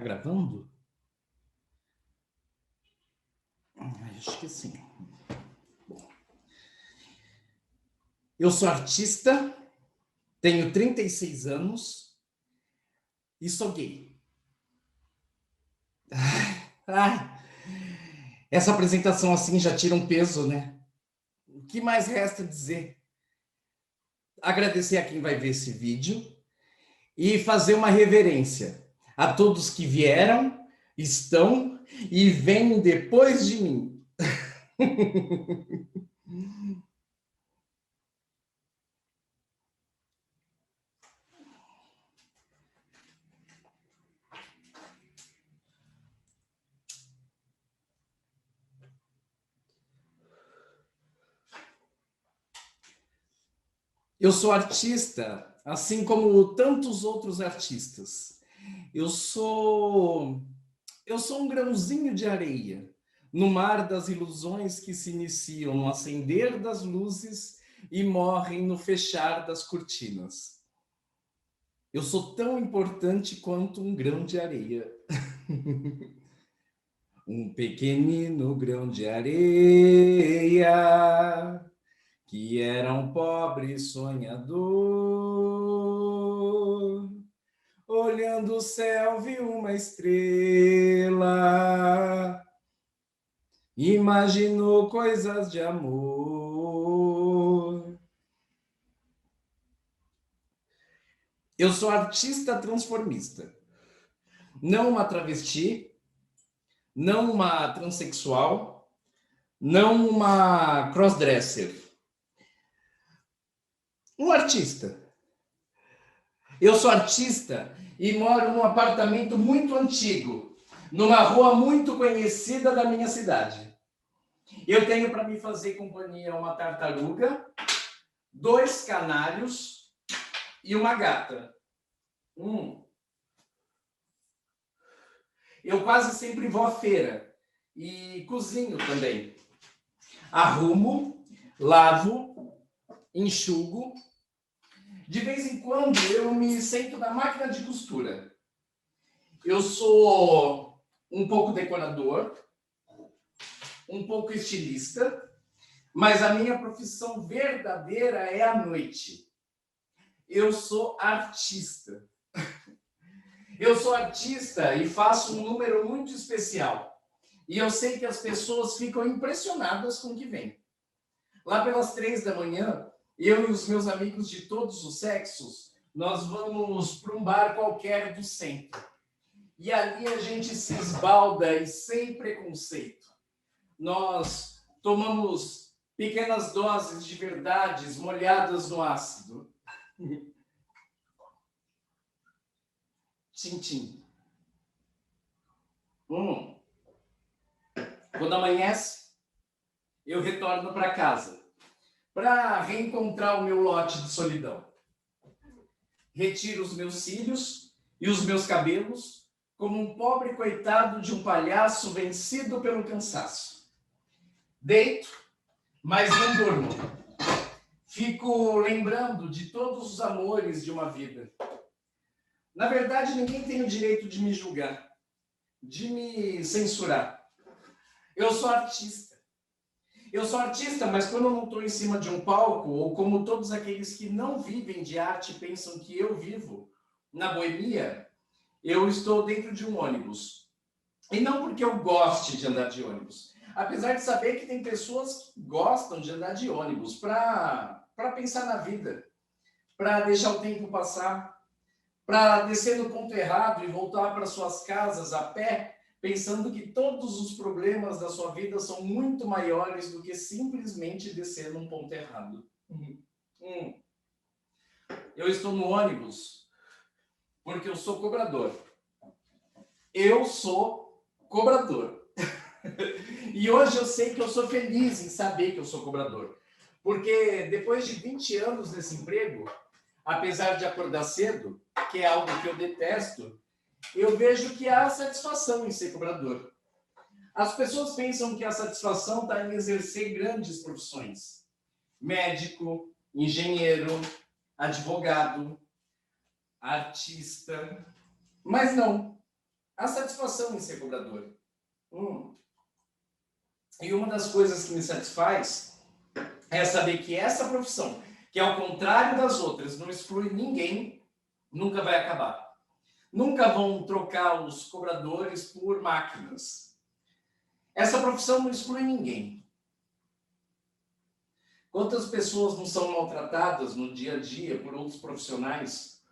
Tá gravando? Acho que sim. Bom. Eu sou artista, tenho 36 anos e sou gay. Essa apresentação assim já tira um peso, né? O que mais resta dizer? Agradecer a quem vai ver esse vídeo e fazer uma reverência a todos que vieram, estão e vêm depois de mim. Eu sou artista, assim como tantos outros artistas. Eu sou um grãozinho de areia no mar das ilusões que se iniciam no acender das luzes e morrem no fechar das cortinas. Eu sou tão importante quanto um grão de areia. Um pequenino grão de areia que era um pobre sonhador. Olhando o céu, vi uma estrela. Imaginou coisas de amor. Eu sou artista transformista. Não uma travesti, não uma transexual, não uma crossdresser. Um artista. Eu sou artista e moro num apartamento muito antigo, numa rua muito conhecida da minha cidade. Eu tenho para me fazer companhia uma tartaruga, 2 canários e uma gata. Eu quase sempre vou à feira e cozinho também. Arrumo, lavo, enxugo. De vez em quando eu me sento na máquina de costura. Eu sou um pouco decorador, um pouco estilista, mas a minha profissão verdadeira é à noite. Eu sou artista. Eu sou artista e faço um número muito especial. E eu sei que as pessoas ficam impressionadas com o que vem. Lá pelas 3 da manhã, eu e os meus amigos de todos os sexos, nós vamos para um bar qualquer do centro. E ali a gente se esbalda e sem preconceito. Nós tomamos pequenas doses de verdades molhadas no ácido. Tchim-tchim. Quando amanhece, eu retorno para casa para reencontrar o meu lote de solidão. Retiro os meus cílios e os meus cabelos como um pobre coitado de um palhaço vencido pelo cansaço. Deito, mas não durmo. Fico lembrando de todos os amores de uma vida. Na verdade, ninguém tem o direito de me julgar, de me censurar. Eu sou artista. Eu sou artista, mas quando eu não estou em cima de um palco, ou como todos aqueles que não vivem de arte pensam que eu vivo, na boemia, eu estou dentro de um ônibus. E não porque eu goste de andar de ônibus. Apesar de saber que tem pessoas que gostam de andar de ônibus para pensar na vida, para deixar o tempo passar, para descer no ponto errado e voltar para suas casas a pé, pensando que todos os problemas da sua vida são muito maiores do que simplesmente descer num ponto errado. Eu estou no ônibus porque eu sou cobrador. Eu sou cobrador. E hoje eu sei que eu sou feliz em saber que eu sou cobrador. Porque depois de 20 anos nesse emprego, apesar de acordar cedo, que é algo que eu detesto, eu vejo que há satisfação em ser cobrador. As pessoas pensam que a satisfação está em exercer grandes profissões. Médico, engenheiro, advogado, artista. Mas não. Há satisfação em ser cobrador. E uma das coisas que me satisfaz é saber que essa profissão, que ao contrário das outras, não exclui ninguém, nunca vai acabar. Nunca vão trocar os cobradores por máquinas. Essa profissão não exclui ninguém. Quantas pessoas não são maltratadas no dia a dia por outros profissionais?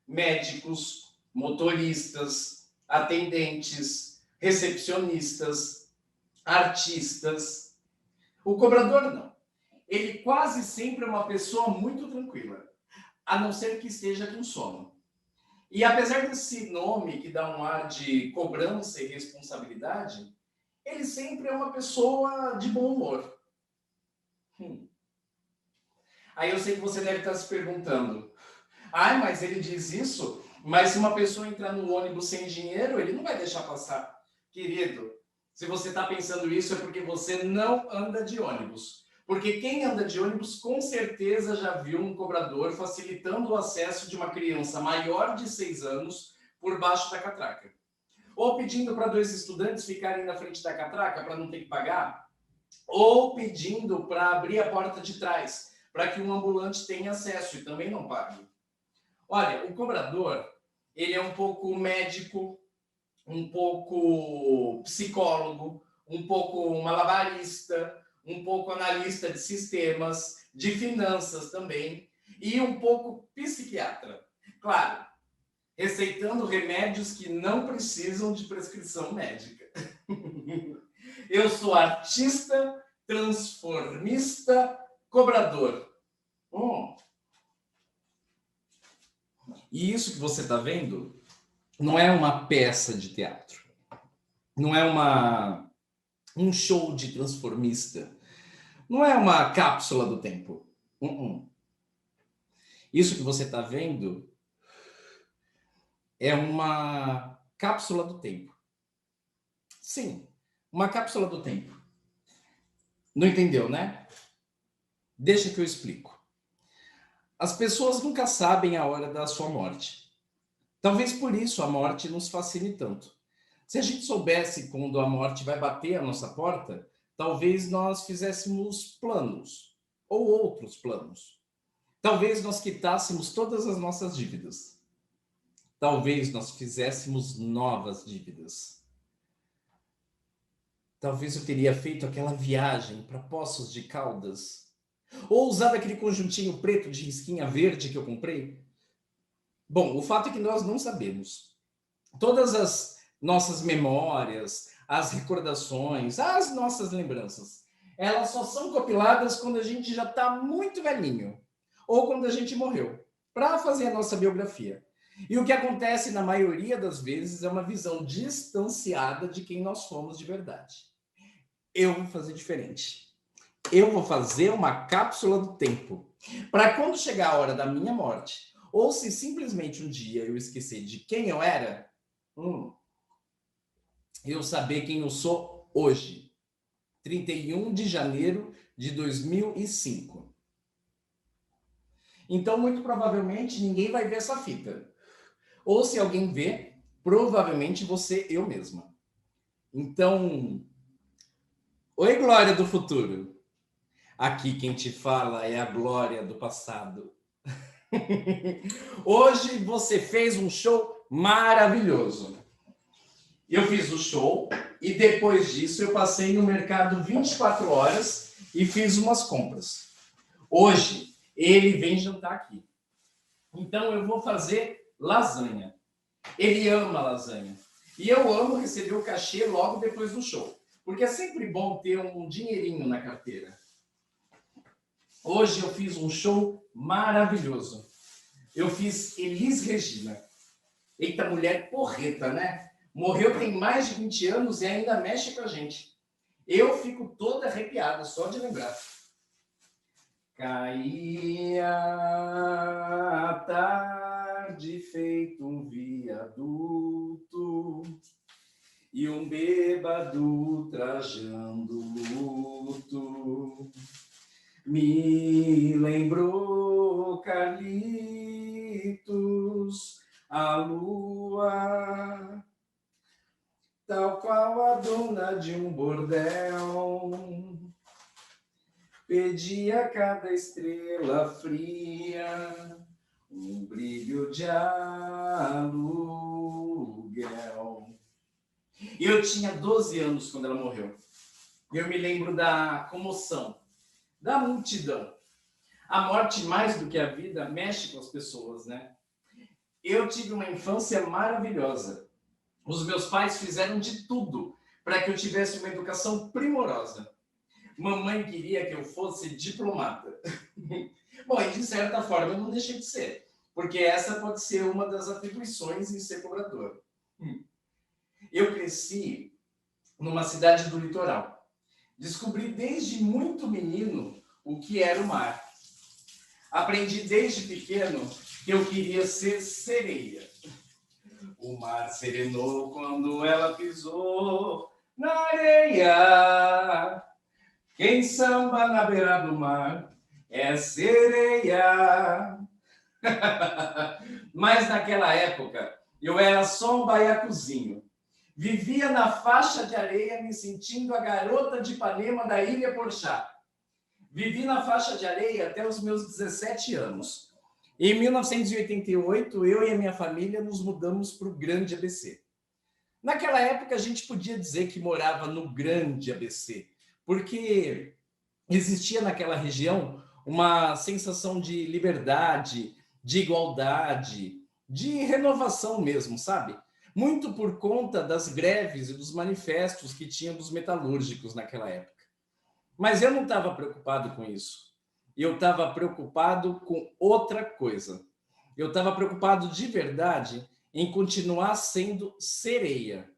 Médicos, motoristas, atendentes, recepcionistas, artistas. O cobrador não. Ele quase sempre é uma pessoa muito tranquila, a não ser que esteja com sono. E apesar desse nome que dá um ar de cobrança e responsabilidade, ele sempre é uma pessoa de bom humor. Aí eu sei que você deve estar se perguntando, mas ele diz isso, mas se uma pessoa entrar no ônibus sem dinheiro, ele não vai deixar passar. Querido, se você está pensando isso é porque você não anda de ônibus. Porque quem anda de ônibus com certeza já viu um cobrador facilitando o acesso de uma criança maior de 6 anos por baixo da catraca. Ou pedindo para 2 estudantes ficarem na frente da catraca para não ter que pagar. Ou pedindo para abrir a porta de trás para que um ambulante tenha acesso e também não pague. Olha, o cobrador, ele é um pouco médico, um pouco psicólogo, um pouco malabarista, um pouco analista de sistemas, de finanças também, e um pouco psiquiatra. Claro, receitando remédios que não precisam de prescrição médica. Eu sou artista, transformista, cobrador. E isso que você está vendo não é uma peça de teatro. Não é uma um show de transformista. Não é uma cápsula do tempo. Isso que você está vendo é uma cápsula do tempo. Sim, uma cápsula do tempo. Não entendeu, né? Deixa que eu explico. As pessoas nunca sabem a hora da sua morte. Talvez por isso a morte nos fascine tanto. Se a gente soubesse quando a morte vai bater a nossa porta, talvez nós fizéssemos planos ou outros planos. Talvez nós quitássemos todas as nossas dívidas. Talvez nós fizéssemos novas dívidas. Talvez eu teria feito aquela viagem para Poços de Caldas. Ou usado aquele conjuntinho preto de risquinha verde que eu comprei. Bom, o fato é que nós não sabemos. Todas as nossas memórias, as recordações, as nossas lembranças, elas só são compiladas quando a gente já está muito velhinho. Ou quando a gente morreu, para fazer a nossa biografia. E o que acontece na maioria das vezes é uma visão distanciada de quem nós fomos de verdade. Eu vou fazer diferente. Eu vou fazer uma cápsula do tempo. Para quando chegar a hora da minha morte, ou se simplesmente um dia eu esquecer de quem eu era, eu saber quem eu sou hoje. 31 de janeiro de 2005. Então, muito provavelmente, ninguém vai ver essa fita. Ou se alguém vê, provavelmente você, eu mesma. Então, oi, Glória do futuro. Aqui quem te fala é a Glória do passado. Hoje você fez um show maravilhoso. Eu fiz o show e depois disso eu passei no mercado 24 horas e fiz umas compras. Hoje ele vem jantar aqui. Então eu vou fazer lasanha. Ele ama lasanha. E eu amo receber o cachê logo depois do show. Porque é sempre bom ter um dinheirinho na carteira. Hoje eu fiz um show maravilhoso. Eu fiz Elis Regina. Eita, mulher porreta, né? Morreu tem mais de 20 anos e ainda mexe com a gente. Eu fico toda arrepiada só de lembrar. Caía a tarde feito um viaduto e um bêbado trajando luto. Me lembrou Carlitos, a lua, tal qual a dona de um bordel, pedia a cada estrela fria um brilho de aluguel. Eu tinha 12 anos quando ela morreu. Eu me lembro da comoção, da multidão. A morte, mais do que a vida, mexe com as pessoas, né? Eu tive uma infância maravilhosa. Os meus pais fizeram de tudo para que eu tivesse uma educação primorosa. Mamãe queria que eu fosse diplomata. Bom, e de certa forma eu não deixei de ser, porque essa pode ser uma das atribuições em ser cobrador. Eu cresci numa cidade do litoral. Descobri desde muito menino o que era o mar. Aprendi desde pequeno que eu queria ser sereia. O mar serenou quando ela pisou na areia. Quem samba na beira do mar é sereia. Mas naquela época eu era só um baiacuzinho. Vivia na faixa de areia me sentindo a garota de Ipanema da Ilha Porchá. Vivi na faixa de areia até os meus 17 anos. Em 1988, eu e a minha família nos mudamos para o Grande ABC. Naquela época, a gente podia dizer que morava no Grande ABC, porque existia naquela região uma sensação de liberdade, de igualdade, de renovação mesmo, sabe? Muito por conta das greves e dos manifestos que tinham dos metalúrgicos naquela época. Mas eu não estava preocupado com isso. Eu estava preocupado com outra coisa. Eu estava preocupado de verdade em continuar sendo sereia.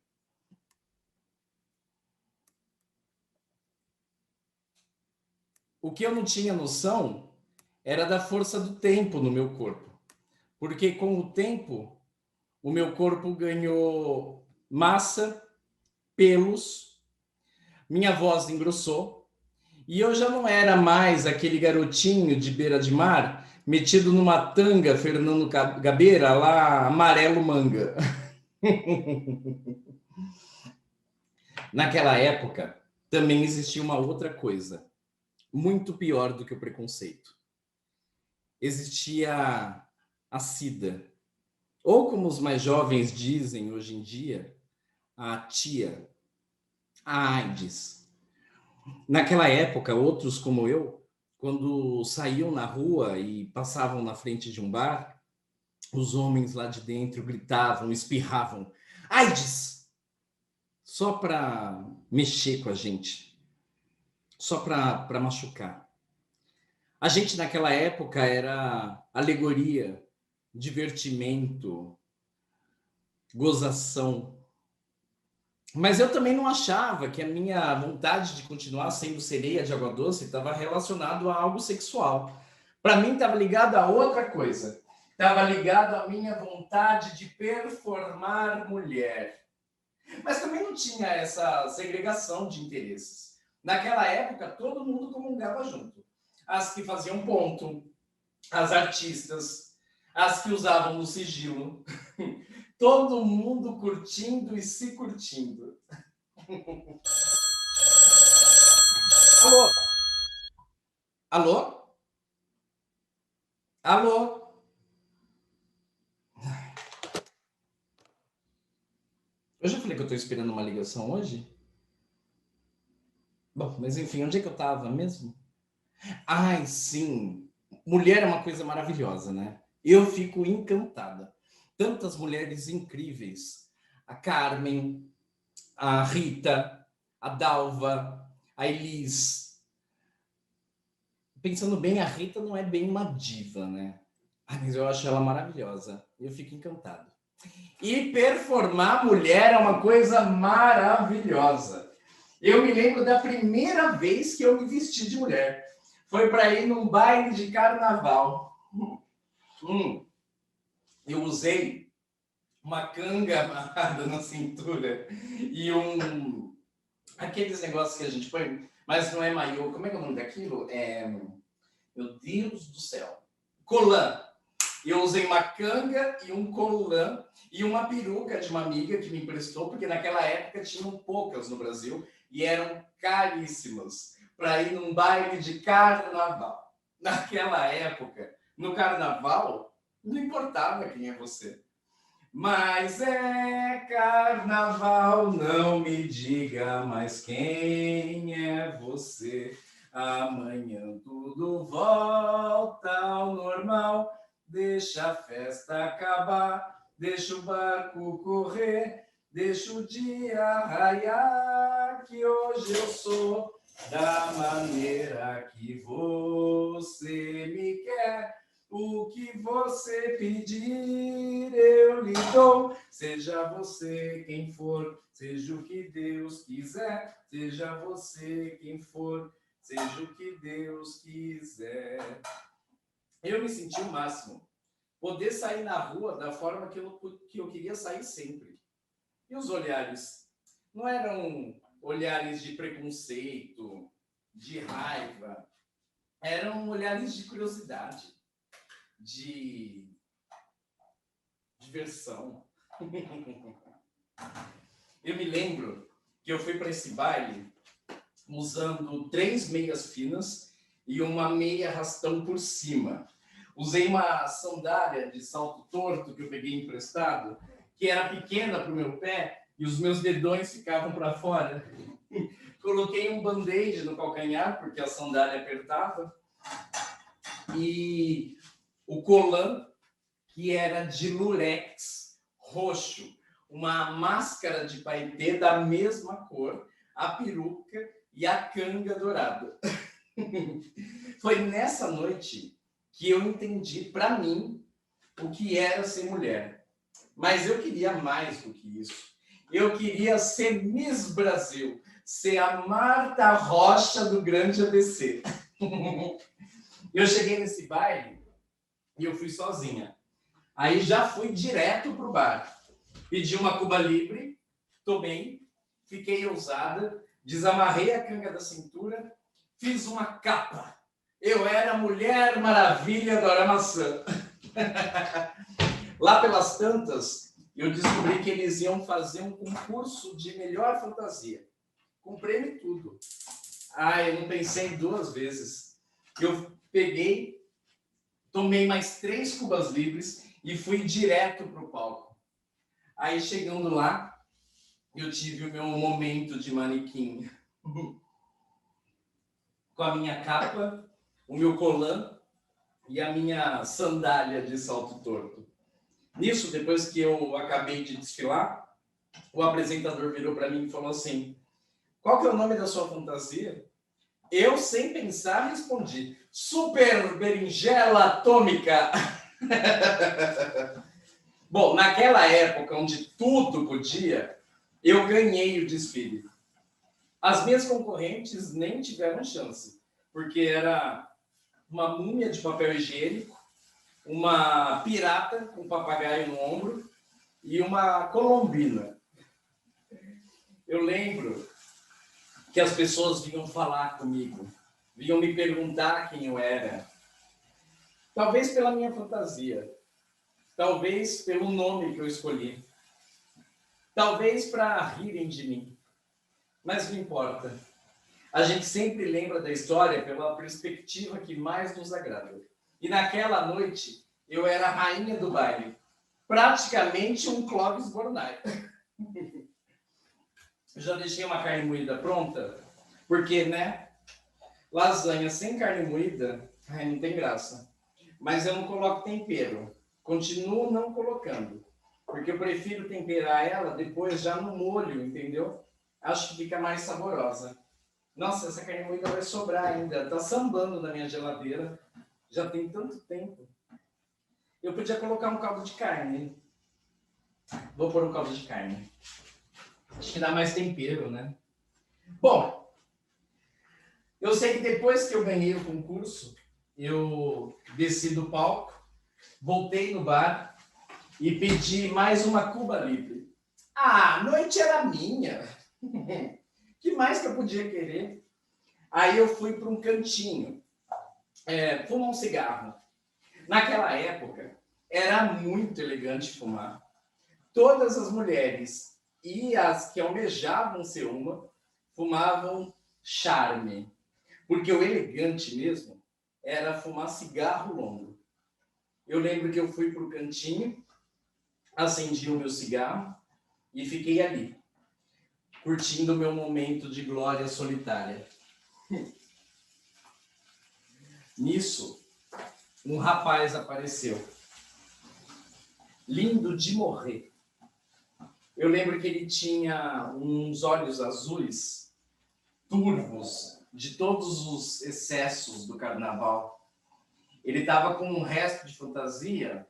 O que eu não tinha noção era da força do tempo no meu corpo. Porque com o tempo, o meu corpo ganhou massa, pelos, minha voz engrossou, e eu já não era mais aquele garotinho de beira de mar, metido numa tanga Fernando Gabeira, lá amarelo manga. Naquela época, também existia uma outra coisa, muito pior do que o preconceito. Existia a SIDA, ou como os mais jovens dizem hoje em dia, a tia, a AIDS. Naquela época, outros como eu, quando saíam na rua e passavam na frente de um bar, os homens lá de dentro gritavam, espirravam, AIDS! Só para mexer com a gente, só para machucar. A gente naquela época era alegoria, divertimento, gozação. Mas eu também não achava que a minha vontade de continuar sendo sereia de água doce estava relacionado a algo sexual. Para mim estava ligado a outra coisa. Estava ligado à minha vontade de performar mulher. Mas também não tinha essa segregação de interesses. Naquela época, todo mundo comungava junto. As que faziam ponto, as artistas, as que usavam no sigilo. Todo mundo curtindo e se curtindo. Alô? Alô? Alô? Eu já falei que eu estou esperando uma ligação hoje? Bom, mas enfim, onde é que eu estava mesmo? Ai, sim. Mulher é uma coisa maravilhosa, né? Eu fico encantada. Tantas mulheres incríveis. A Carmen, a Rita, a Dalva, a Elis. Pensando bem, a Rita não é bem uma diva, né? Mas eu acho ela maravilhosa. Eu fico encantado. E performar mulher é uma coisa maravilhosa. Eu me lembro da primeira vez que eu me vesti de mulher. Foi para ir num baile de carnaval. Eu usei uma canga amarrada na cintura e aqueles negócios que a gente põe, mas não é maiô. Como é que é o nome daquilo? Meu Deus do céu. Colã. Eu usei uma canga e um colã e uma peruca de uma amiga que me emprestou, porque naquela época tinham poucas no Brasil e eram caríssimas, para ir num baile de carnaval. Naquela época, no carnaval, não importava quem é você. Mas é carnaval, não me diga mais quem é você. Amanhã tudo volta ao normal. Deixa a festa acabar, deixa o barco correr, deixa o dia raiar, que hoje eu sou da maneira que você me quer. O que você pedir, eu lhe dou. Seja você quem for, seja o que Deus quiser. Seja você quem for, seja o que Deus quiser. Eu me senti o máximo. Poder sair na rua da forma que eu queria sair sempre. E os olhares? Não eram olhares de preconceito, de raiva. Eram olhares de curiosidade, de diversão. Eu me lembro que eu fui para esse baile usando 3 meias finas e uma meia rastão por cima. Usei uma sandália de salto torto que eu peguei emprestado, que era pequena para o meu pé e os meus dedões ficavam para fora. Coloquei um band-aid no calcanhar, porque a sandália apertava. E o colã, que era de lurex roxo, uma máscara de paetê da mesma cor, a peruca e a canga dourada. Foi nessa noite que eu entendi, para mim, o que era ser mulher. Mas eu queria mais do que isso. Eu queria ser Miss Brasil, ser a Marta Rocha do Grande ABC. Eu cheguei nesse baile e eu fui sozinha. Aí já fui direto pro bar. Pedi uma Cuba Libre, tomei, fiquei ousada, desamarrei a canga da cintura, fiz uma capa. Eu era a Mulher Maravilha do Aramaçã. Lá pelas tantas, eu descobri que eles iam fazer um concurso de melhor fantasia. Comprei tudo. Eu não pensei duas vezes. Eu peguei, tomei mais 3 Cubas Libres e fui direto para o palco. Aí, chegando lá, eu tive o meu momento de manequim. Com a minha capa, o meu colã e a minha sandália de salto torto. Nisso, depois que eu acabei de desfilar, o apresentador virou para mim e falou assim: qual que é o nome da sua fantasia? Eu, sem pensar, respondi: Super Berinjela Atômica. Bom, naquela época, onde tudo podia, eu ganhei o desfile. As minhas concorrentes nem tiveram chance, porque era uma múmia de papel higiênico, uma pirata com um papagaio no ombro e uma colombina. Eu lembro que as pessoas vinham falar comigo, vinham me perguntar quem eu era. Talvez pela minha fantasia, talvez pelo nome que eu escolhi, talvez para rirem de mim. Mas não importa. A gente sempre lembra da história pela perspectiva que mais nos agrada. E naquela noite, eu era a rainha do baile. Praticamente um Clóvis Bornai. Já deixei uma carne moída pronta, porque, né? Lasanha sem carne moída, não tem graça. Mas eu não coloco tempero. Continuo não colocando. Porque eu prefiro temperar ela depois já no molho, entendeu? Acho que fica mais saborosa. Nossa, essa carne moída vai sobrar ainda. Tá sambando na minha geladeira. Já tem tanto tempo. Eu podia colocar um caldo de carne. Vou pôr um caldo de carne. Acho que dá mais tempero, né? Bom, eu sei que depois que eu ganhei o concurso, eu desci do palco, voltei no bar e pedi mais uma Cuba Libre. A noite era minha. Que mais que eu podia querer? Aí eu fui para um cantinho, fumar um cigarro. Naquela época, era muito elegante fumar. Todas as mulheres e as que almejavam ser uma, fumavam charme. Porque o elegante mesmo era fumar cigarro longo. Eu lembro que eu fui para o cantinho, acendi o meu cigarro e fiquei ali, curtindo o meu momento de glória solitária. Nisso, um rapaz apareceu, lindo de morrer. Eu lembro que ele tinha uns olhos azuis, turvos, de todos os excessos do carnaval. Ele estava com um resto de fantasia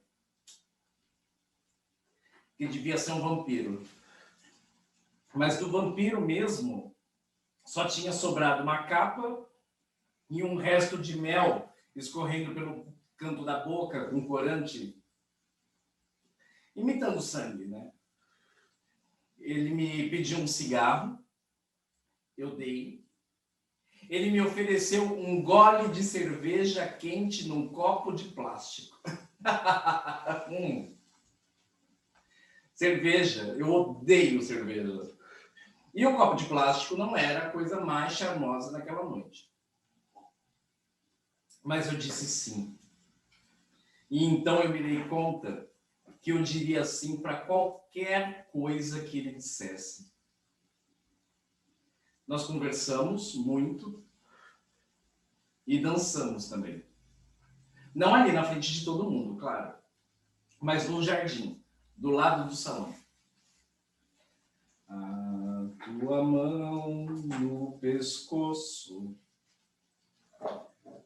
que devia ser um vampiro. Mas do vampiro mesmo, só tinha sobrado uma capa e um resto de mel escorrendo pelo canto da boca, com corante, imitando sangue, né? Ele me pediu um cigarro, eu dei. Ele me ofereceu um gole de cerveja quente num copo de plástico. Cerveja, eu odeio cerveja. E o copo de plástico não era a coisa mais charmosa naquela noite. Mas eu disse sim. E então eu me dei conta que eu diria sim para qualquer coisa que ele dissesse. Nós conversamos muito e dançamos também. Não ali na frente de todo mundo, claro, mas no jardim, do lado do salão. A tua mão no pescoço,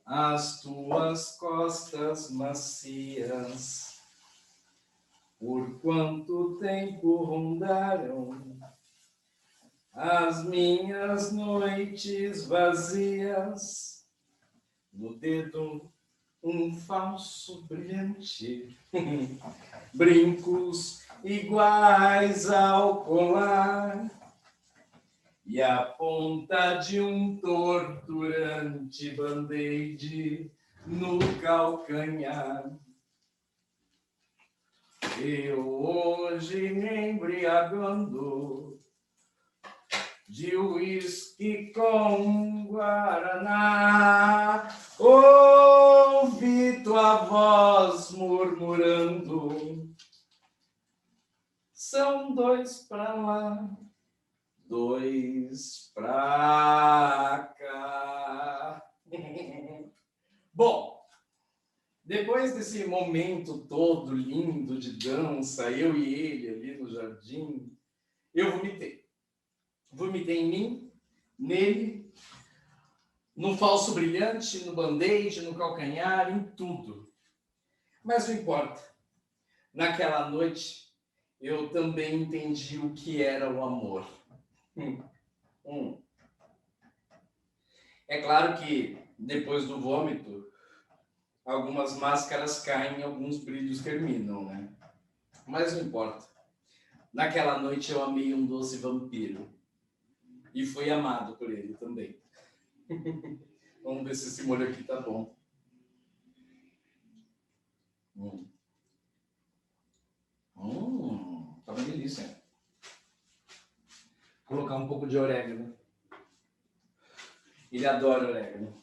as tuas costas macias, por quanto tempo rondaram as minhas noites vazias, no dedo um falso brilhante, brincos iguais ao colar e a ponta de um torturante band-aid no calcanhar. Eu hoje me embriagando de uísque com guaraná, ouvi tua voz murmurando, são dois pra lá, dois pra cá. Bom, depois desse momento todo lindo de dança, eu e ele ali no jardim, eu vomitei. Vomitei em mim, nele, no falso brilhante, no band-aid, no calcanhar, em tudo. Mas não importa. Naquela noite, eu também entendi o que era o amor. É claro que, depois do vômito, algumas máscaras caem e alguns brilhos terminam, né? Mas não importa. Naquela noite eu amei um doce vampiro. E fui amado por ele também. Vamos ver se esse molho aqui tá bom. Tá uma delícia. Vou colocar um pouco de orégano. Ele adora orégano.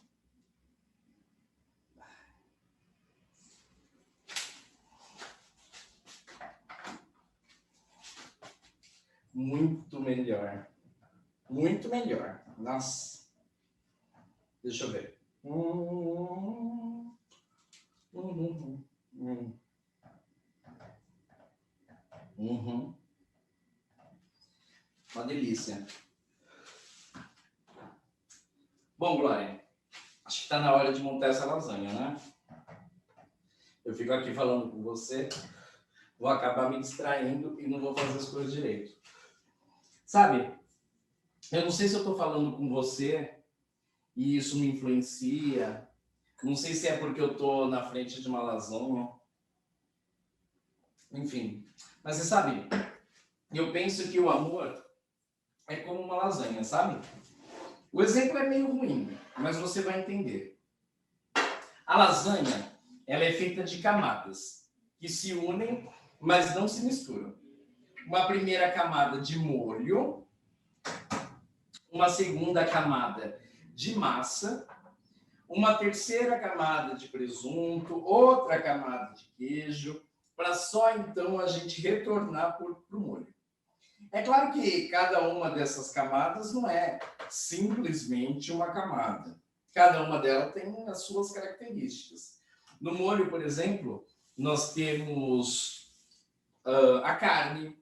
Muito melhor. Muito melhor. Nossa. Deixa eu ver. Uma delícia. Bom, Glória, acho que está na hora de montar essa lasanha, né? Eu fico aqui falando com você, vou acabar me distraindo e não vou fazer as coisas direito. Sabe, eu não sei se eu estou falando com você e isso me influencia, não sei se é porque eu estou na frente de uma lasanha, enfim. Mas você sabe, eu penso que o amor é como uma lasanha, sabe? O exemplo é meio ruim, mas você vai entender. A lasanha, ela é feita de camadas que se unem, mas não se misturam. Uma primeira camada de molho, uma segunda camada de massa, uma terceira camada de presunto, outra camada de queijo, para só então a gente retornar para o molho. É claro que cada uma dessas camadas não é simplesmente uma camada. Cada uma delas tem as suas características. No molho, por exemplo, nós temos a carne,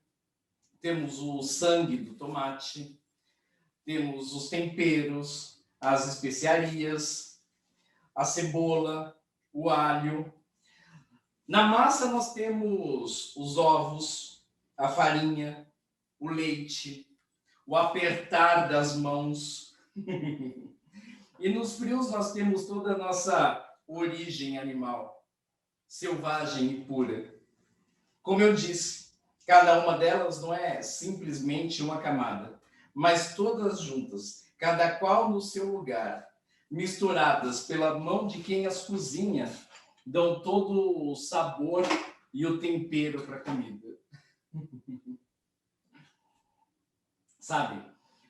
temos o sangue do tomate, temos os temperos, as especiarias, a cebola, o alho. Na massa nós temos os ovos, a farinha, o leite, o apertar das mãos. E nos frios nós temos toda a nossa origem animal, selvagem e pura. Como eu disse, cada uma delas não é simplesmente uma camada, mas todas juntas, cada qual no seu lugar, misturadas pela mão de quem as cozinha, dão todo o sabor e o tempero para a comida. Sabe,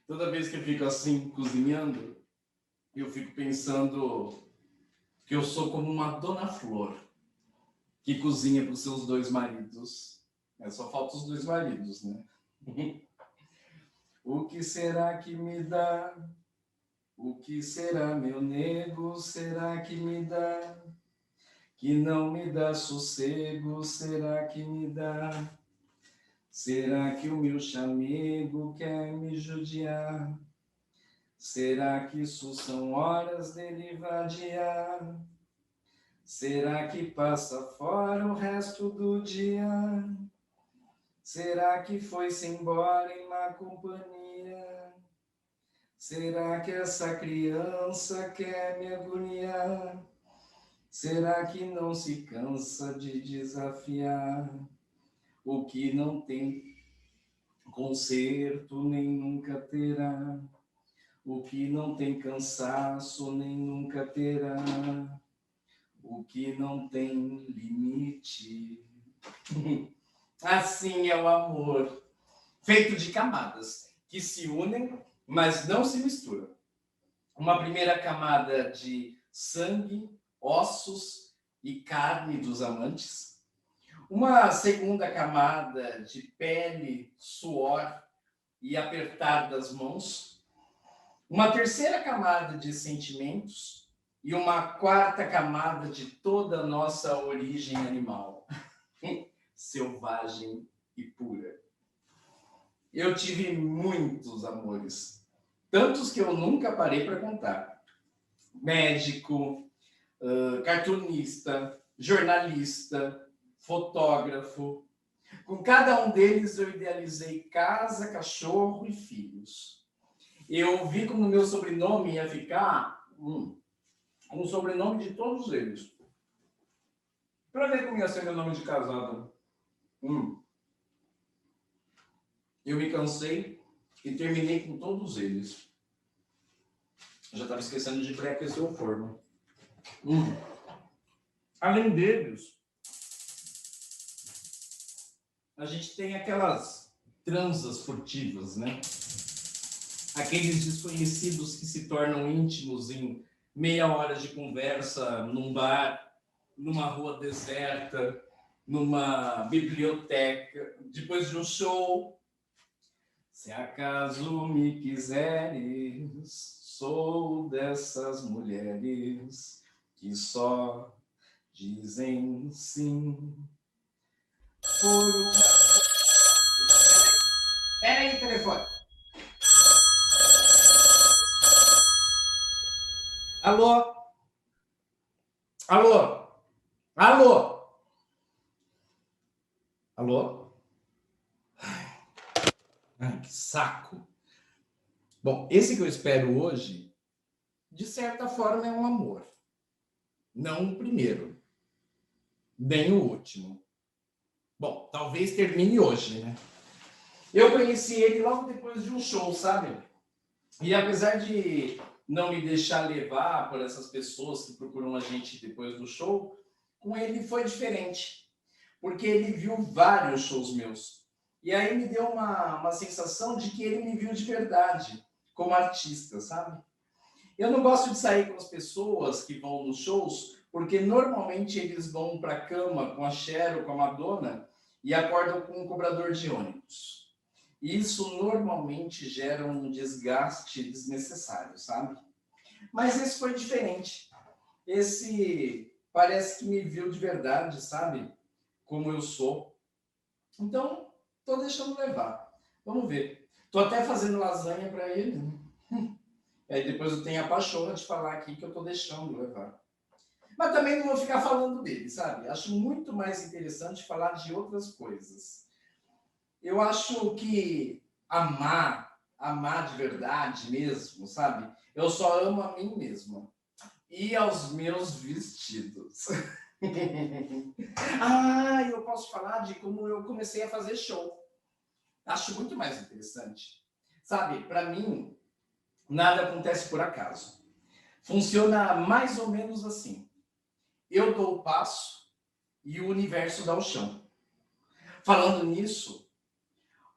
toda vez que eu fico assim, cozinhando, eu fico pensando que eu sou como uma dona Flor, que cozinha para os seus dois maridos. Só falta os dois maridos, né? O que será que me dá? O que será, meu nego? Será que me dá? Que não me dá sossego? Será que me dá? Será que o meu chamego quer me judiar? Será que isso são horas dele vadiar? Será que passa fora o resto do dia? Será que foi-se embora em má companhia? Será que essa criança quer me agoniar? Será que não se cansa de desafiar o que não tem conserto nem nunca terá? O que não tem cansaço nem nunca terá? O que não tem limite? Assim é o amor, feito de camadas que se unem, mas não se misturam. Uma primeira camada de sangue, ossos e carne dos amantes. Uma segunda camada de pele, suor e apertar das mãos. Uma terceira camada de sentimentos e uma quarta camada de toda a nossa origem animal, selvagem e pura. Eu tive muitos amores, tantos que eu nunca parei para contar. Médico, cartunista, jornalista, fotógrafo. Com cada um deles eu idealizei casa, cachorro e filhos. Eu vi como meu sobrenome ia ficar com o sobrenome de todos eles. Para ver como ia ser meu nome de casado. Eu me cansei e terminei com todos eles. Eu já estava esquecendo de pré-aquecer o forno. Além deles, a gente tem aquelas transas furtivas, né? Aqueles desconhecidos que se tornam íntimos em meia hora de conversa num bar, numa rua deserta, numa biblioteca, depois de um show. Se acaso me quiseres, sou dessas mulheres que só dizem sim por uma... Peraí, telefone. Alô? Alô? Alô? Alô? Ai, que saco. Bom, esse que eu espero hoje, de certa forma, é um amor. Não o primeiro, nem o último. Bom, talvez termine hoje, né? Eu conheci ele logo depois de um show, sabe? E apesar de não me deixar levar por essas pessoas que procuram a gente depois do show, com ele foi diferente. Porque ele viu vários shows meus. E aí me deu uma sensação de que ele me viu de verdade, como artista, sabe? Eu não gosto de sair com as pessoas que vão nos shows, porque normalmente eles vão para a cama com a Cher ou com a Madonna e acordam com um cobrador de ônibus. Isso normalmente gera um desgaste desnecessário, sabe? Mas esse foi diferente. Esse parece que me viu de verdade, sabe? Como eu sou. Então, tô deixando levar. Vamos ver. Tô até fazendo lasanha para ele. Aí depois eu tenho a paixão de falar aqui que eu tô deixando levar. Mas também não vou ficar falando dele, sabe? Acho muito mais interessante falar de outras coisas. Eu acho que amar de verdade mesmo, sabe? Eu só amo a mim mesma. E aos meus vestidos. Eu posso falar de como eu comecei a fazer show. Acho muito mais interessante. Sabe, para mim, nada acontece por acaso. Funciona mais ou menos assim. Eu dou o passo e o universo dá o chão. Falando nisso,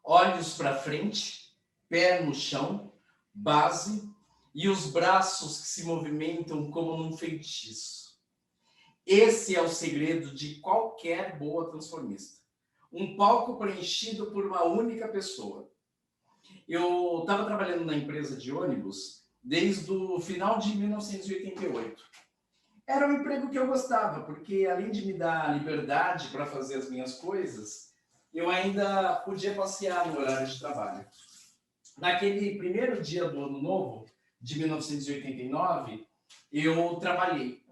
olhos para frente, pé no chão, base e os braços que se movimentam como num feitiço. Esse é o segredo de qualquer boa transformista. Um palco preenchido por uma única pessoa. Eu estava trabalhando na empresa de ônibus desde o final de 1988. Era um emprego que eu gostava, porque além de me dar liberdade para fazer as minhas coisas, eu ainda podia passear no horário de trabalho. Naquele primeiro dia do Ano Novo, de 1989, eu trabalhei.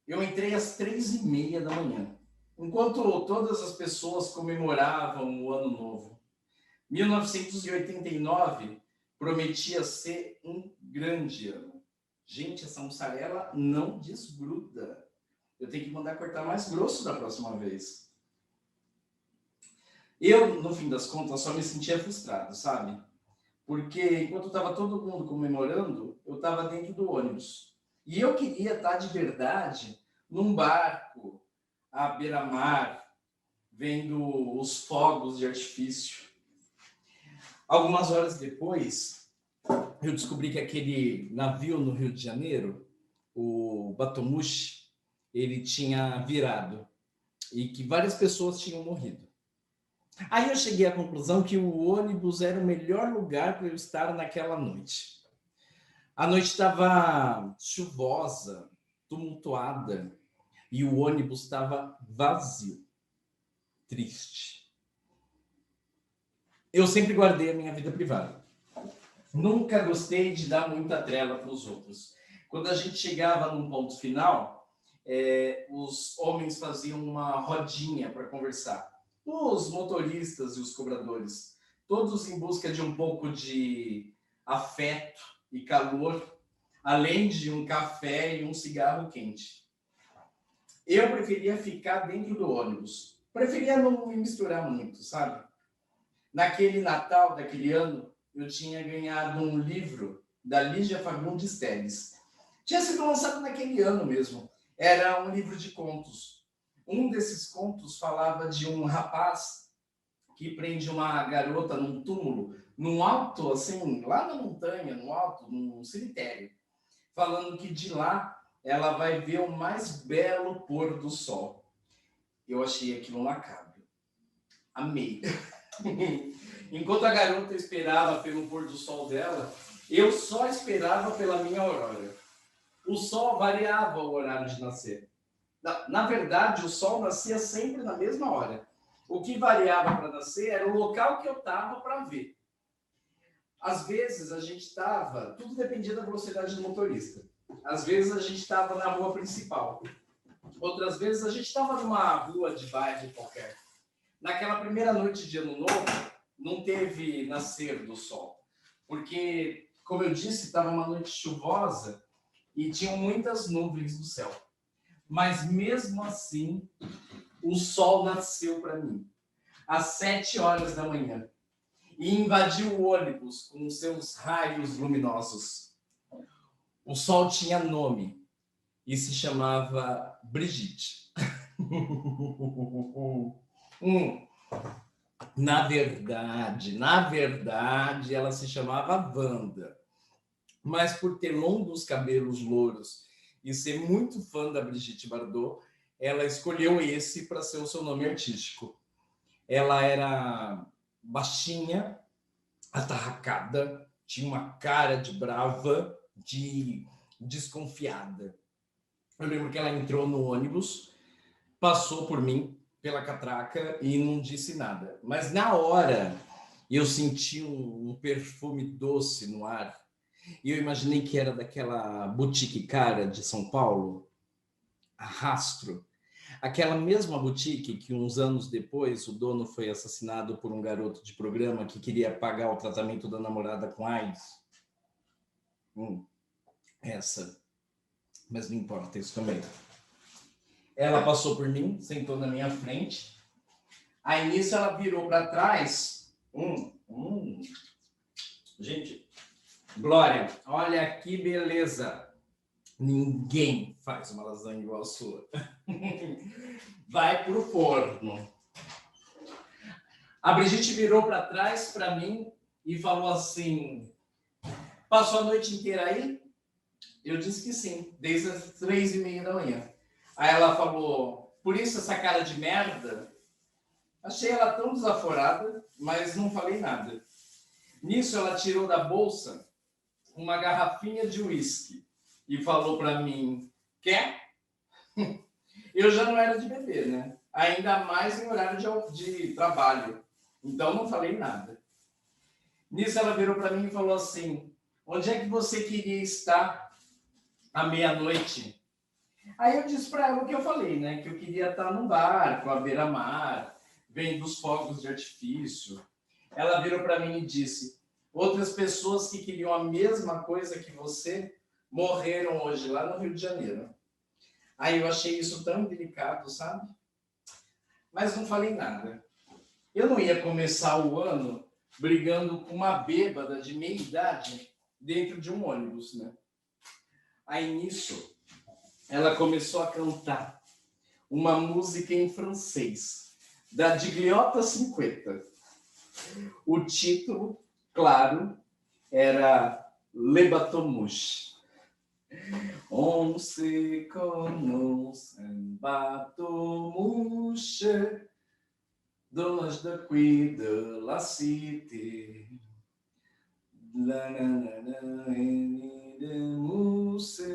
Eu entrei às 3h30 da manhã, enquanto todas as pessoas comemoravam o Ano Novo. 1989 Prometia ser um grande ano. Gente, essa mussarela não desgruda. Eu tenho que mandar cortar mais grosso da próxima vez. Eu, no fim das contas, só me sentia frustrado, sabe? Porque enquanto estava todo mundo comemorando, eu estava dentro do ônibus. E eu queria estar de verdade num barco, à beira-mar, vendo os fogos de artifício. Algumas horas depois, eu descobri que aquele navio no Rio de Janeiro, o Batomushi, ele tinha virado e que várias pessoas tinham morrido. Aí eu cheguei à conclusão que o ônibus era o melhor lugar para eu estar naquela noite. A noite estava chuvosa, tumultuada, e o ônibus estava vazio, triste. Eu sempre guardei a minha vida privada. Nunca gostei de dar muita trela para os outros. Quando a gente chegava num ponto final, os homens faziam uma rodinha para conversar. Os motoristas e os cobradores, todos em busca de um pouco de afeto e calor, além de um café e um cigarro quente. Eu preferia ficar dentro do ônibus. Preferia não me misturar muito, sabe? Naquele Natal daquele ano, eu tinha ganhado um livro da Lígia Fagundes Telles. Tinha sido lançado naquele ano mesmo. Era um livro de contos. Um desses contos falava de um rapaz que prende uma garota num túmulo, num alto, assim, lá na montanha, no alto, num cemitério, falando que de lá ela vai ver o mais belo pôr do sol. Eu achei aquilo macabro. Amei. Enquanto a garota esperava pelo pôr do sol dela, eu só esperava pela minha aurora. O sol variava o horário de nascer. Na verdade, o sol nascia sempre na mesma hora. O que variava para nascer era o local que eu estava para ver. Às vezes a gente estava, tudo dependia da velocidade do motorista. Às vezes a gente estava na rua principal. Outras vezes a gente estava numa rua de bairro qualquer. Naquela primeira noite de Ano Novo, não teve nascer do sol. Porque, como eu disse, estava uma noite chuvosa e tinham muitas nuvens no céu. Mas mesmo assim, o sol nasceu para mim, às 7 horas da manhã, e invadiu o ônibus com seus raios luminosos. O sol tinha nome e se chamava Brigitte. Na verdade, ela se chamava Wanda. Mas por ter longos cabelos louros e ser muito fã da Brigitte Bardot, ela escolheu esse para ser o seu nome artístico. Ela era baixinha, atarracada, tinha uma cara de brava, de desconfiada. Eu lembro que ela entrou no ônibus, passou por mim, pela catraca, e não disse nada. Mas na hora, eu senti um perfume doce no ar. E eu imaginei que era daquela boutique cara de São Paulo, a Rastro. Aquela mesma boutique que uns anos depois o dono foi assassinado por um garoto de programa que queria pagar o tratamento da namorada com AIDS. Essa. Mas não importa, isso também. Ela passou por mim, sentou na minha frente. Aí nisso ela virou para trás. Gente, Glória, olha que beleza. Ninguém faz uma lasanha igual a sua. Vai pro forno. A Brigitte virou para trás para mim e falou assim: passou a noite inteira aí? Eu disse que sim, desde as 3h30 da manhã. Aí ela falou: por isso essa cara de merda? Achei ela tão desaforada, mas não falei nada. Nisso ela tirou da bolsa uma garrafinha de uísque e falou para mim: quer? Eu já não era de beber, né? Ainda mais em horário de trabalho. Então não falei nada. Nisso ela virou para mim e falou assim: onde é que você queria estar à meia-noite? Aí eu disse para ela o que eu falei, né? Que eu queria estar num barco, à beira-mar, vendo os fogos de artifício. Ela virou para mim e disse: Outras pessoas que queriam a mesma coisa que você morreram hoje lá no Rio de Janeiro. Aí eu achei isso tão delicado, sabe? Mas não falei nada. Eu não ia começar o ano brigando com uma bêbada de meia idade dentro de um ônibus, né? Aí nisso, ela começou a cantar uma música em francês, da Digliota 50. O título, claro, era Le Bateau Mouche. On se commence un bateau mouche dommage daqui de la cité. La nanana de mousse,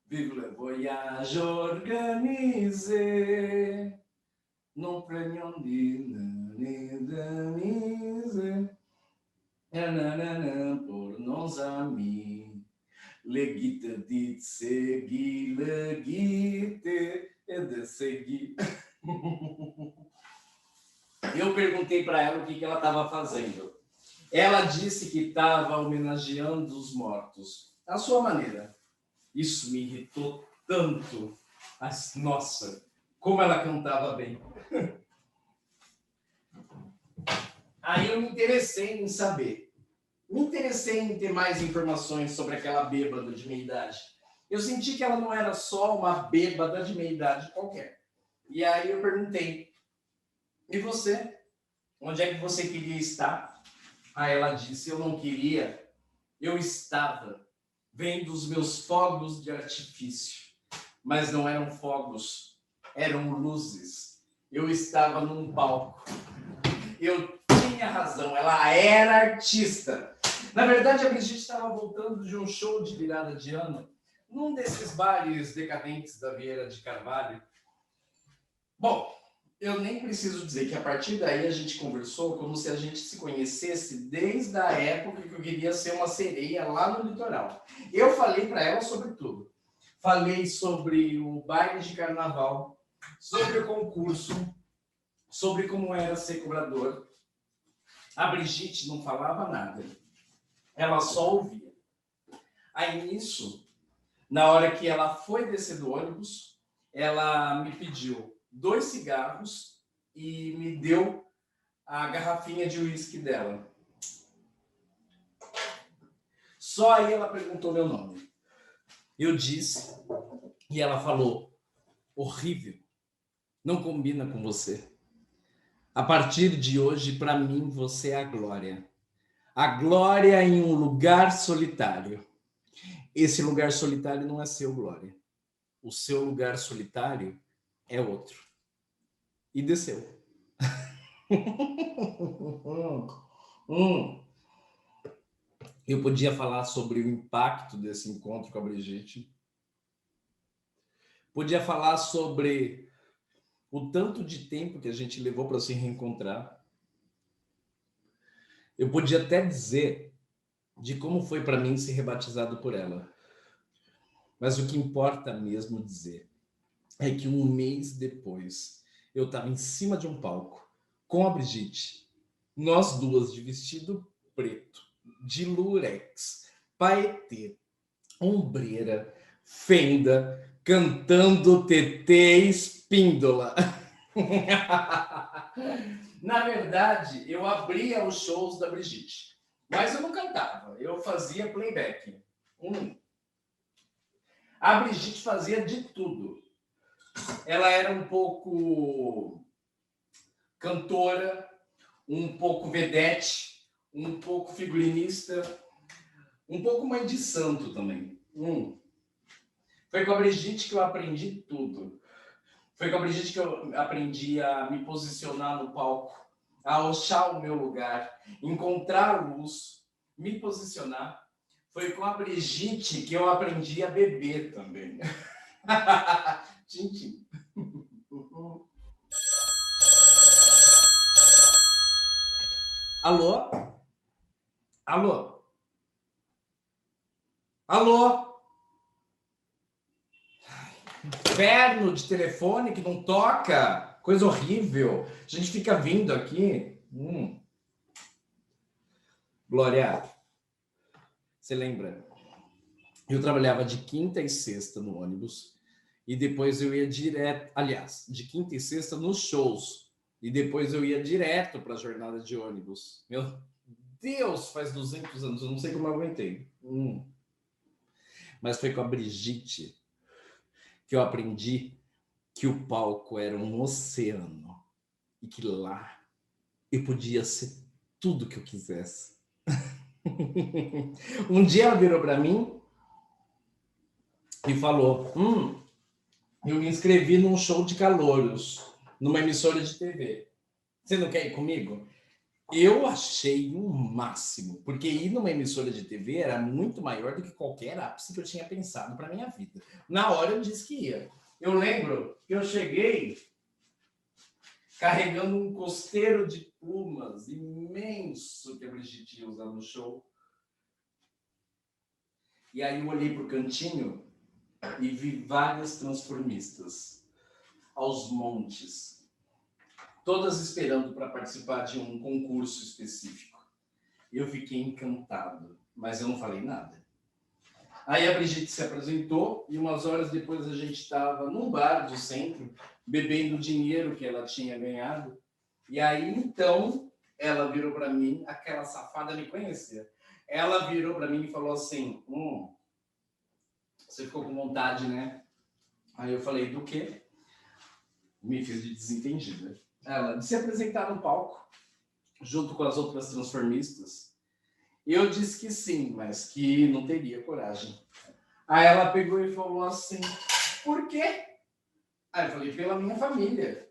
vive le voyage organisé. Non plaignons ni de mise. Nanana pour nos amis. Le guide dit seguir, le guide é de seguir. Eu perguntei para ela o que ela estava fazendo. Ela disse que estava homenageando os mortos, à sua maneira. Isso me irritou tanto. Mas, nossa, como ela cantava bem. Aí eu me interessei em saber. Me interessei em ter mais informações sobre aquela bêbada de meia-idade. Eu senti que ela não era só uma bêbada de meia-idade qualquer. E aí eu perguntei, e você? Onde é que você queria estar? Aí ela disse, eu não queria, eu estava vendo os meus fogos de artifício. Mas não eram fogos, eram luzes. Eu estava num palco. Eu tinha razão, ela era artista. Na verdade, a Brigitte estava voltando de um show de virada de ano, num desses bares decadentes da Vieira de Carvalho. Bom, eu nem preciso dizer que a partir daí a gente conversou como se a gente se conhecesse desde a época que eu queria ser uma sereia lá no litoral. Eu falei para ela sobre tudo. Falei sobre o baile de carnaval, sobre o concurso, sobre como era ser cobrador. A Brigitte não falava nada. Ela só ouvia. Aí nisso, na hora que ela foi descer do ônibus, ela me pediu 2 cigarros e me deu a garrafinha de uísque dela. Só aí ela perguntou meu nome. Eu disse e ela falou, horrível, não combina com você. A partir de hoje, para mim, você é a glória. A glória em um lugar solitário. Esse lugar solitário não é seu, Glória. O seu lugar solitário é outro. E desceu. Eu podia falar sobre o impacto desse encontro com a Brigitte. Podia falar sobre o tanto de tempo que a gente levou para se reencontrar. Eu podia até dizer de como foi para mim ser rebatizado por ela. Mas o que importa mesmo dizer é que 1 mês depois eu estava em cima de um palco com a Brigitte, nós duas de vestido preto, de lurex, paetê, ombreira, fenda, cantando TT Espíndola. Na verdade, eu abria os shows da Brigitte, mas eu não cantava, eu fazia playback. A Brigitte fazia de tudo. Ela era um pouco cantora, um pouco vedete, um pouco figurinista, um pouco mãe de santo também. Foi com a Brigitte que eu aprendi tudo. Foi com a Brigitte que eu aprendi a me posicionar no palco, a achar o meu lugar, encontrar luz, me posicionar. Foi com a Brigitte que eu aprendi a beber também. Tchim, tchim. Alô? Alô? Alô? Inferno de telefone que não toca. Coisa horrível. A gente fica vindo aqui. Glória. Você lembra? Eu trabalhava de quinta e sexta no ônibus e depois eu ia direto, aliás, de quinta e sexta nos shows e depois eu ia direto para a jornada de ônibus. Meu Deus, faz 200 anos, eu não sei como eu aguentei. Mas foi com a Brigitte que eu aprendi que o palco era um oceano e que lá eu podia ser tudo que eu quisesse. Um dia ela virou para mim e falou: eu me inscrevi num show de calouros, numa emissora de TV. Você não quer ir comigo? Eu achei um máximo, porque ir numa emissora de TV era muito maior do que qualquer ápice que eu tinha pensado para minha vida. Na hora eu disse que ia. Eu lembro que eu cheguei carregando um costeiro de plumas imenso que a Brigitte ia usar no show. E aí eu olhei para o cantinho e vi várias transformistas aos montes, todas esperando para participar de um concurso específico. Eu fiquei encantado, mas eu não falei nada. Aí a Brigitte se apresentou e umas horas depois a gente estava num bar do centro, bebendo o dinheiro que ela tinha ganhado. E aí, então, ela virou para mim, aquela safada me conhecia. Ela virou para mim e falou assim, você ficou com vontade, né? Aí eu falei, do quê? Me fiz de desentendida. Ela, de se apresentar no palco, junto com as outras transformistas. Eu disse que sim, mas que não teria coragem. Aí ela pegou e falou assim, por quê? Aí eu falei, pela minha família,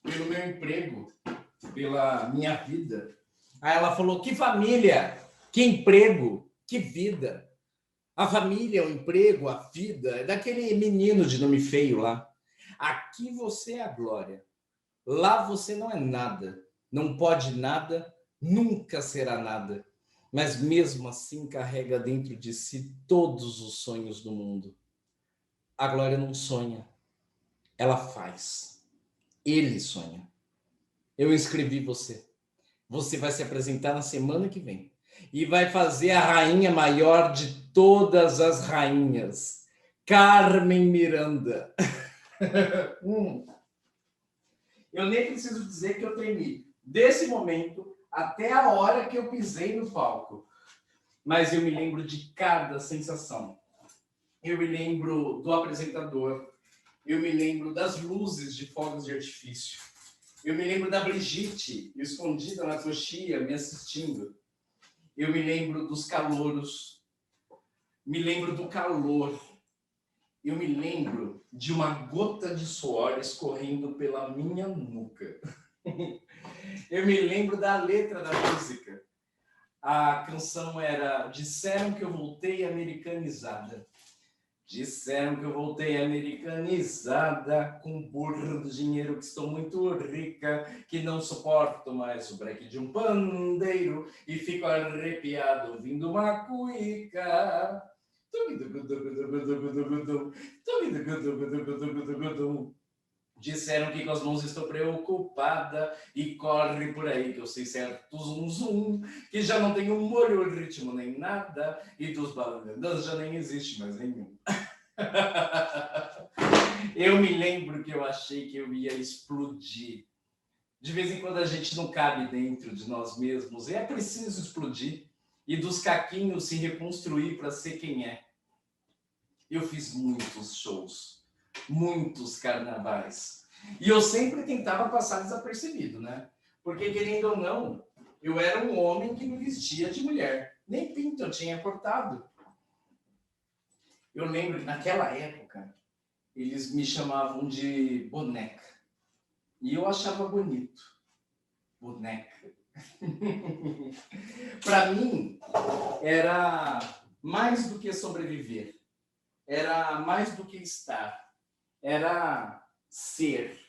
pelo meu emprego, pela minha vida. Aí ela falou, que família, que emprego, que vida. A família, o emprego, a vida, é daquele menino de nome feio lá. Aqui você é a glória. Lá você não é nada, não pode nada, nunca será nada. Mas mesmo assim carrega dentro de si todos os sonhos do mundo. A Glória não sonha, ela faz. Ele sonha. Eu inscrevi você. Você vai se apresentar na semana que vem. E vai fazer a rainha maior de todas as rainhas. Carmen Miranda. Eu nem preciso dizer que eu tremi. Desse momento até a hora que eu pisei no palco. Mas eu me lembro de cada sensação. Eu me lembro do apresentador. Eu me lembro das luzes de fogos de artifício. Eu me lembro da Brigitte, escondida na coxia, me assistindo. Eu me lembro dos calouros. Me lembro do calor. Eu me lembro de uma gota de suor escorrendo pela minha nuca. Eu me lembro da letra da música. A canção era Disseram que eu voltei americanizada. Disseram que eu voltei americanizada, com burro do dinheiro, que estou muito rica, que não suporto mais o breque de um pandeiro e fico arrepiado ouvindo uma cuíca. Disseram que com as mãos estou preocupada e corre por aí que eu sei certo zum zum, que já não tem um molho, ritmo nem nada e dos balangandãs já nem existe mais nenhum. Eu me lembro que eu achei que eu ia explodir. De vez em quando a gente não cabe dentro de nós mesmos e é preciso explodir e dos caquinhos se reconstruir para ser quem é. Eu fiz muitos shows, muitos carnavais. E eu sempre tentava passar desapercebido, né? Porque, querendo ou não, eu era um homem que me vestia de mulher. Nem pinto eu tinha cortado. Eu lembro que naquela época, eles me chamavam de boneca. E eu achava bonito. Boneca. Para mim, era mais do que sobreviver. Era mais do que estar. Era ser.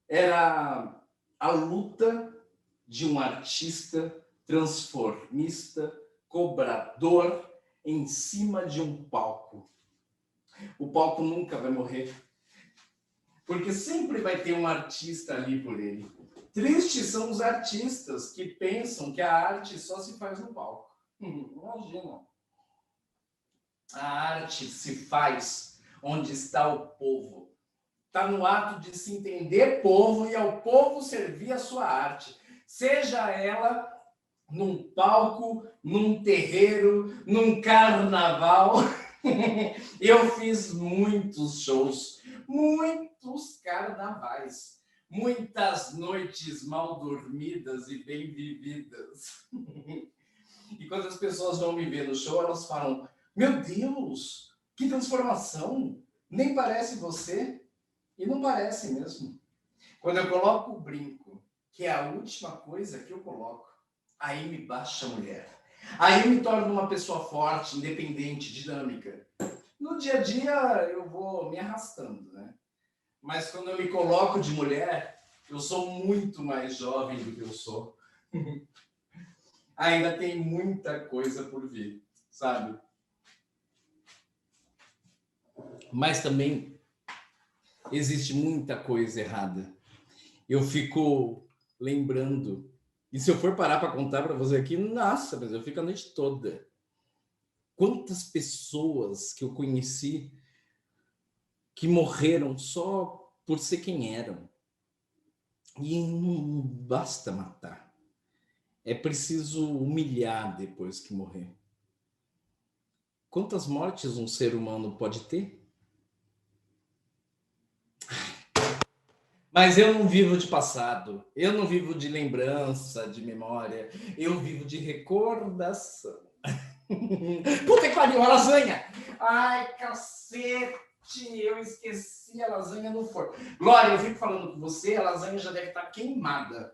Era a luta de um artista transformista, cobrador, em cima de um palco. O palco nunca vai morrer, porque sempre vai ter um artista ali por ele. Tristes são os artistas que pensam que a arte só se faz no palco. Imagina. A arte se faz onde está o povo. Está no ato de se entender povo e ao povo servir a sua arte. Seja ela num palco, num terreiro, num carnaval. Eu fiz muitos shows, muitos carnavais, muitas noites mal dormidas e bem vividas. E quando as pessoas vão me ver no show, elas falam: Meu Deus, que transformação! Nem parece você. E não parece mesmo. Quando eu coloco o brinco, que é a última coisa que eu coloco, aí me baixa a mulher. Aí eu me torno uma pessoa forte, independente, dinâmica. No dia a dia eu vou me arrastando, né? Mas quando eu me coloco de mulher, eu sou muito mais jovem do que eu sou. Ainda tem muita coisa por vir, sabe? Mas também existe muita coisa errada. Eu fico lembrando. E se eu for parar para contar para você aqui, nossa, mas eu fico a noite toda. Quantas pessoas que eu conheci que morreram só por ser quem eram. E não basta matar. É preciso humilhar depois que morrer. Quantas mortes um ser humano pode ter? Mas eu não vivo de passado, eu não vivo de lembrança, de memória, eu vivo de recordação. Puta que pariu, a lasanha! Ai, cacete, eu esqueci a lasanha no forno. Glória, eu fico falando com você, a lasanha já deve estar queimada.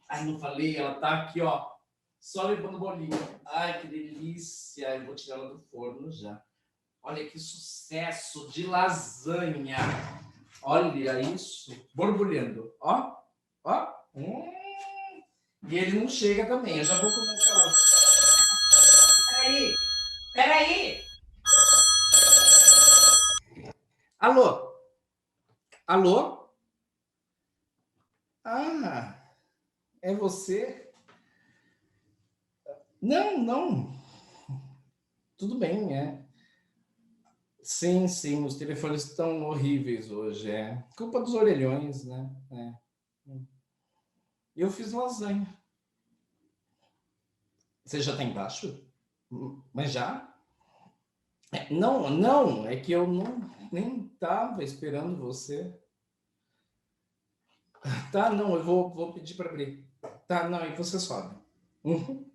Ai, não falei, ela tá aqui, ó, só levando bolinho. Ai, que delícia, eu vou tirar ela do forno já. Olha que sucesso de lasanha. Olha isso, borbulhando, ó, ó. E ele não chega também, eu já vou começar. Peraí, peraí. Alô? Alô? Ah, é você? Não, não. Tudo bem, é. Sim, sim, os telefones estão horríveis hoje, é. Culpa dos orelhões, né? É. Eu fiz lasanha. Você já tá embaixo? Mas já? Não, não, é que eu não nem tava esperando você. Tá, não, eu vou pedir para abrir. Tá, não, e você sobe. Uhum.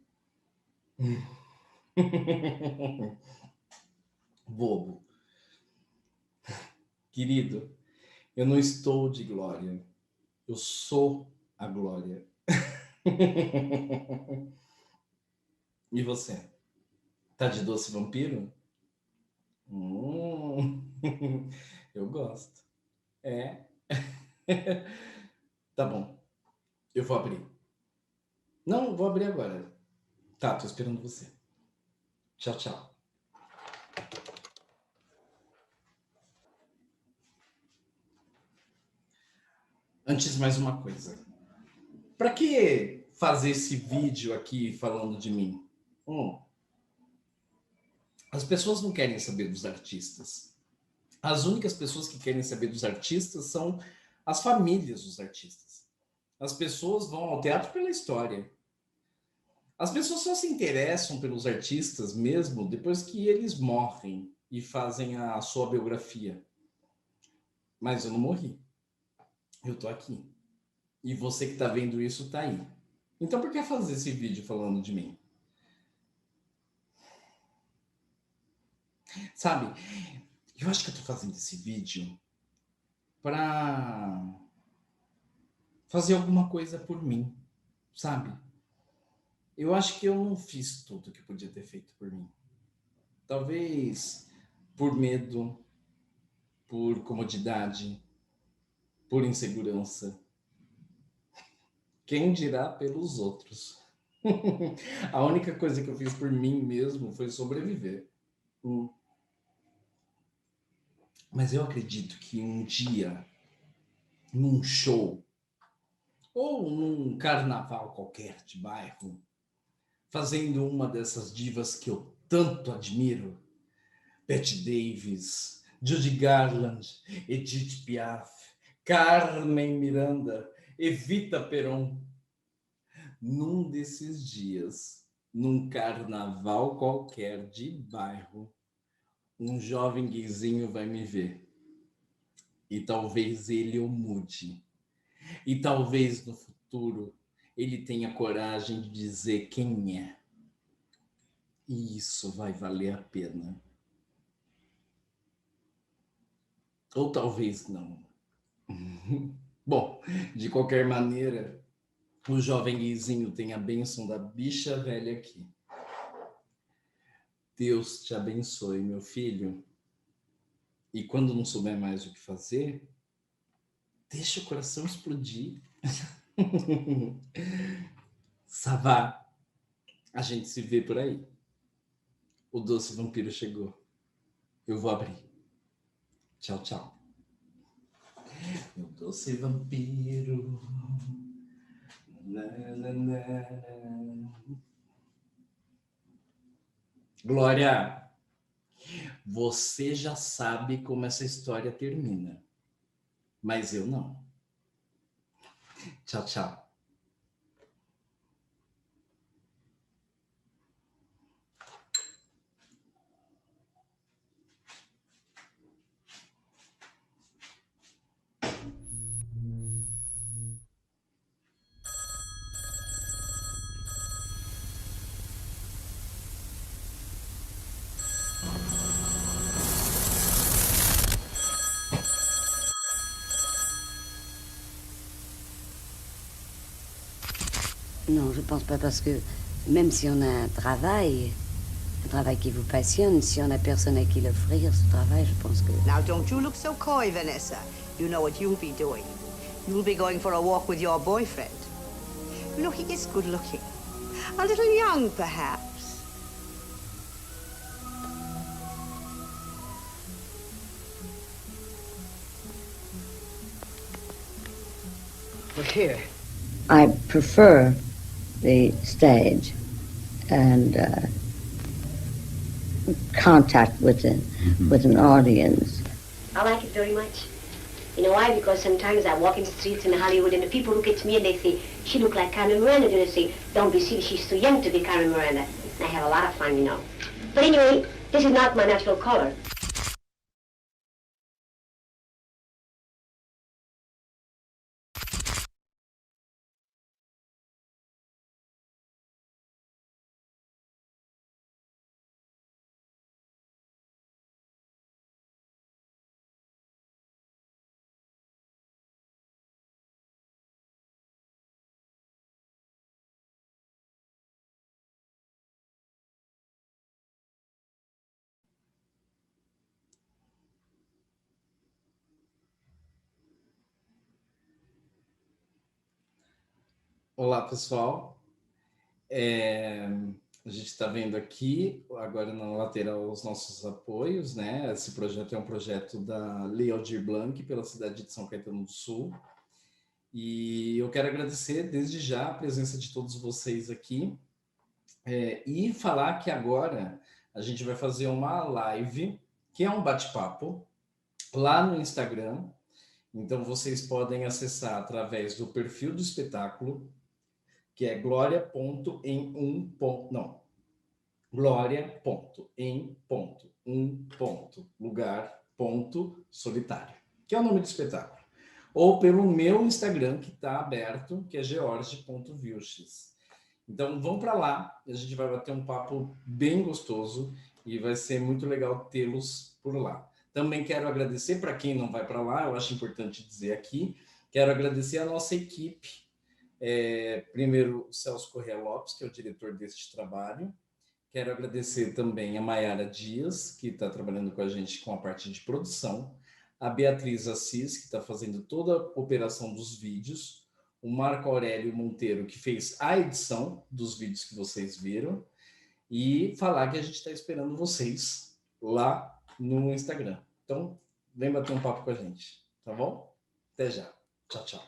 Bobo. Querido, eu não estou de glória. Eu sou a glória. E você? Tá de doce vampiro? Hum. Eu gosto. É. Tá bom. Eu vou abrir. Não, vou abrir agora. Tá, tô esperando você. Tchau, tchau. Antes, mais uma coisa. Para que fazer esse vídeo aqui falando de mim? As pessoas não querem saber dos artistas. As únicas pessoas que querem saber dos artistas são as famílias dos artistas. As pessoas vão ao teatro pela história. As pessoas só se interessam pelos artistas mesmo depois que eles morrem e fazem a sua biografia. Mas eu não morri. Eu tô aqui. E você que tá vendo isso tá aí. Então por que fazer esse vídeo falando de mim? Sabe, eu acho que eu tô fazendo esse vídeo para fazer alguma coisa por mim, sabe? Eu acho que eu não fiz tudo que podia ter feito por mim. Talvez por medo, por comodidade, por insegurança. Quem dirá pelos outros? A única coisa que eu fiz por mim mesmo foi sobreviver. Mas eu acredito que um dia, num show, ou num carnaval qualquer de bairro, fazendo uma dessas divas que eu tanto admiro, Bette Davis, Judy Garland, Edith Piaf, Carmen Miranda, Evita Peron. Num desses dias, num carnaval qualquer de bairro, um jovem gayzinho vai me ver. E talvez ele o mude. E talvez no futuro ele tenha coragem de dizer quem é. E isso vai valer a pena. Ou talvez não. Bom, de qualquer maneira, o jovem gayzinho tem a bênção da bicha velha aqui. Deus te abençoe, meu filho. E quando não souber mais o que fazer, deixa o coração explodir. Savá, a gente se vê por aí. O doce vampiro chegou. Eu vou abrir. Tchau, tchau. Meu doce vampiro. Na, na, na. Glória, você já sabe como essa história termina. Mas eu não. Tchau, tchau. Non, je pense pas parce que même si on a un travail qui vous passionne, si on a personne à qui l'offrir, ce travail, je pense que... Now, don't you look so coy, Vanessa. You know what you'll be doing. You'll be going for a walk with your boyfriend. You know, he is good looking. A little young, perhaps. Look here. I prefer the stage and contact with an audience. I like it very much. You know why? Because sometimes I walk in the streets in Hollywood and the people look at me and they say, she look like Carmen Miranda. And they say, don't be silly, she's too young to be Carmen Miranda. And I have a lot of fun, you know. But anyway, this is not my natural color. Olá, pessoal. A gente está vendo aqui, agora na lateral, os nossos apoios, né? Esse projeto é um projeto da Lei Aldir Blanc, pela cidade de São Caetano do Sul. E eu quero agradecer desde já a presença de todos vocês aqui e falar que agora a gente vai fazer uma live, que é um bate-papo, lá no Instagram. Então, vocês podem acessar através do perfil do espetáculo, que é gloria.em.lugar.solitário, que é o nome do espetáculo. Ou pelo meu Instagram, que está aberto, que é george.vilches. Então, vão para lá, a gente vai bater um papo bem gostoso e vai ser muito legal tê-los por lá. Também quero agradecer, para quem não vai para lá, eu acho importante dizer aqui, quero agradecer a nossa equipe. Primeiro, o Celso Corrêa Lopes, que é o diretor deste trabalho. Quero agradecer também a Maiara Dias, que está trabalhando com a gente com a parte de produção. A Beatriz Assis, que está fazendo toda a operação dos vídeos. O Marco Aurélio Monteiro, que fez a edição dos vídeos que vocês viram. E falar que a gente está esperando vocês lá no Instagram. Então, vem bater um papo com a gente, tá bom? Até já. Tchau, tchau.